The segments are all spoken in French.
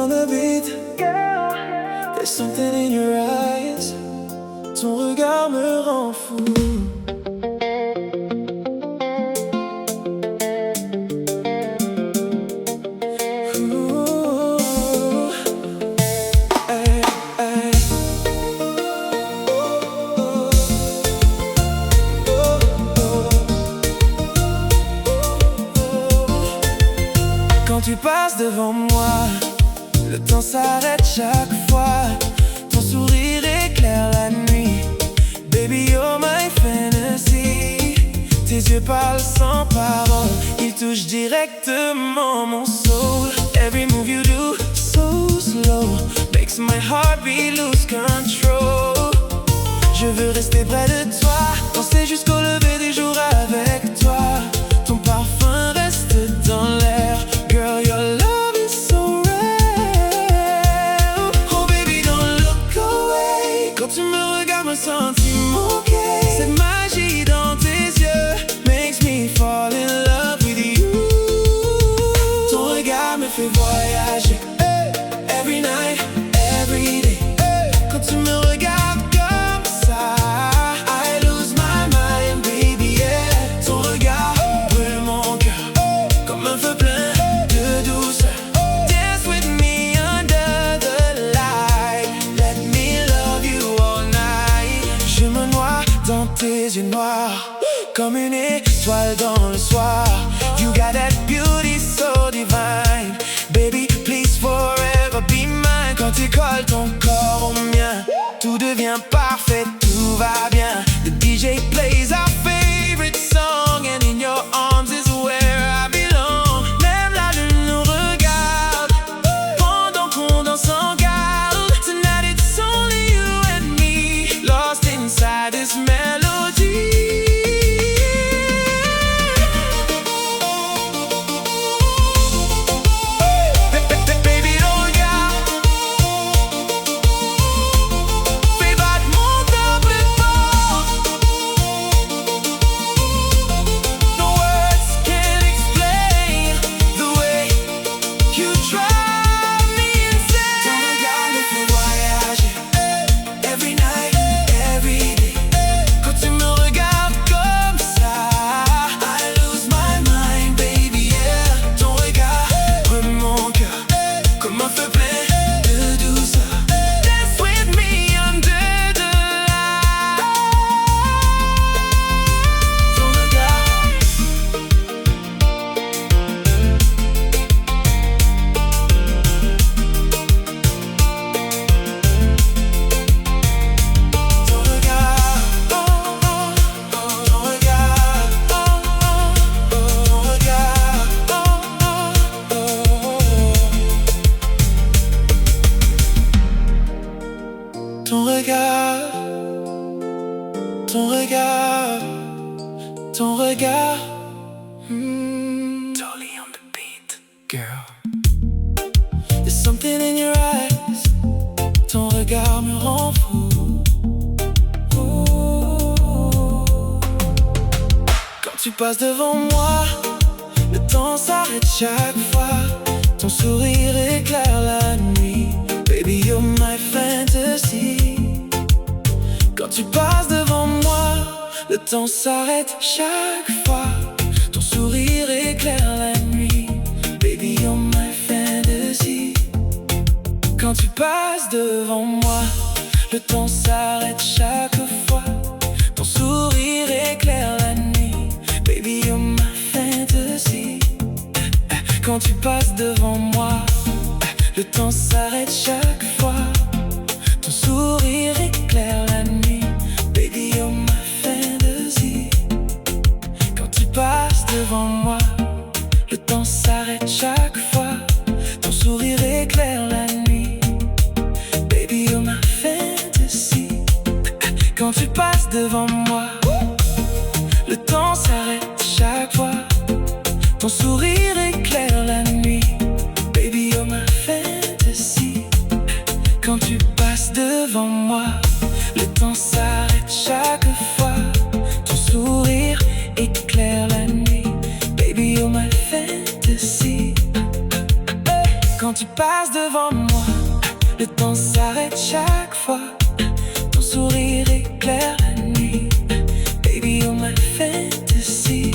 on the beat. There's something in your eyes. Ton regard me rend fou. Ooh, hey, hey. Oh, oh, oh, oh. Quand tu passes devant moi, le temps s'arrête chaque fois. Ton sourire éclaire la nuit. Baby, you're my fantasy. Tes yeux parlent sans parole. Ils touchent directement mon soul. Every move you do, so slow, makes my heartbeat lose control. Je veux rester près de toi, danser jusqu'au lever des jours avec toi. Ton parfum reste dans l'air. Girl, your love is so rare. Oh baby, don't look away. Quand tu me regardes, me sentis manquer. Cette magie dans tes yeux makes me fall in love with you. Ton regard me fait voyager, every night, every day. Quand tu me regardes comme ça, I lose my mind, baby, yeah. Ton regard brûle mon cœur comme un feu plein de douceur. Dance with me under the light. Let me love you all night. Je me noie dans tes yeux noirs comme une étoile dans le soir. You got that beauty so divine. Baby, please forever be mine. Quand tu colles ton corps au mien, tout devient parfait, tout va bien. The DJ plays our favorite song, and in your arms is where I belong. Même la lune nous regarde pendant qu'on danse en garde. Tonight it's only you and me, lost inside this melody. Baby, don't regarde, fais battre mon cœur plus fort. No words can explain the way you drive me insane. Ton regard me fait voyager, every night, every day. Quand tu me regardes comme ça, I lose my mind, baby, yeah. Ton regard brûle mon cœur comme un feu plein de douceur. Dance with me under the light. Ton regard, ton regard, oh, oh, oh, ton regard, oh, oh, oh, ton regard, oh, oh, oh. Ton regard, ton regard, ton regard. Totally on the beat, girl. There's something in your eyes. Ton regard me rend fou. Ooh. Quand tu passes devant moi, le temps s'arrête chaque fois. Ton sourire éclaire la nuit. Baby, you're my fantasy. Quand tu passes devant moi, le temps s'arrête chaque fois. Ton sourire éclaire la nuit. Baby, you're my fantasy. Quand tu passes devant moi, le temps s'arrête chaque fois. Ton sourire éclaire la nuit. Baby, you're my fantasy. Quand tu passes devant moi, le temps s'arrête chaque fois. Ton sourire éclaire la nuit. Baby, you're my fantasy. Quand tu passes devant moi, le temps s'arrête chaque fois. Ton sourire éclaire la nuit. Baby, you're my fantasy. Quand tu passes devant moi, le temps s'arrête chaque fois. Ton sourire éclaire la nuit. Baby, you're my fantasy. Quand tu passes devant moi, le temps s'arrête chaque fois. Ton sourire éclaire la nuit. Baby, you're my fantasy. Quand tu passes devant moi, le temps s'arrête chaque fois. Ton sourire éclaire la nuit. Baby, you're my fantasy.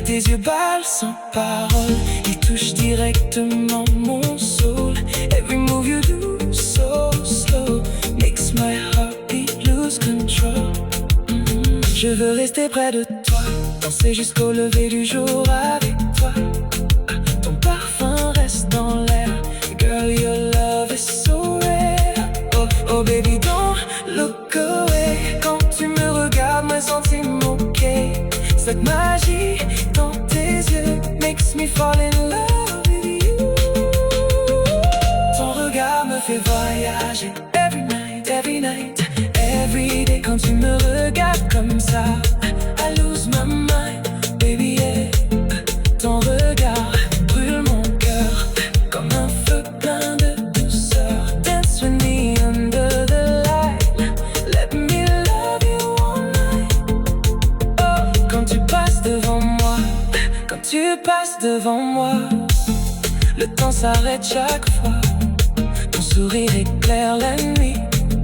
Tes yeux balent sans parole, ils touchent directement mon soul. Every move you do so slow makes my heartbeat lose control. Je veux rester près de toi, danser jusqu'au lever du jour avec toi. Ton parfum reste dans l'air. Girl, your love is so rare. Oh, oh baby, don't look away. Quand tu me regardes, mes sentiments okay. Cette magie dans tes yeux makes me fall in love with you. Ton regard me fait voyager. Every night, every day. Quand tu me regardes comme ça, I lose my mind, baby, yeah. Ton regard brûle mon cœur comme un feu plein de douceur. Dance with me under the light. Let me love you all night. Oh, quand tu passes devant moi, quand tu passes devant moi, le temps s'arrête chaque fois. Ton sourire éclaire la nuit.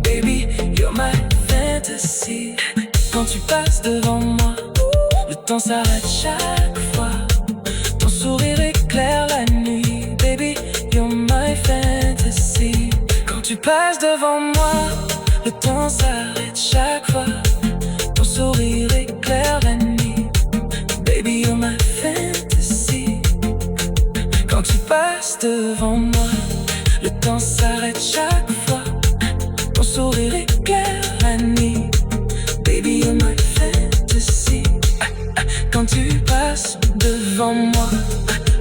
Baby, you're my fantasy. Quand tu passes devant moi, le temps s'arrête chaque fois. Ton sourire éclaire la nuit. Baby, you're my fantasy. Quand tu passes devant moi, le temps s'arrête chaque fois. Ton sourire éclaire la nuit. Baby, you're my fantasy. Quand tu passes devant moi, le temps s'arrête chaque fois. Ton sourire éclaire la nuit. Baby, you're my fantasy. Quand tu passes devant moi,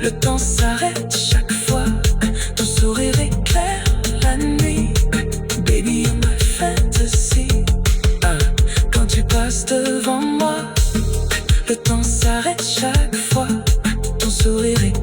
le temps s'arrête chaque fois. Ton sourire éclaire la nuit. Baby, you're my fantasy. Quand tu passes devant moi, le temps s'arrête chaque fois. Ton sourire éclaire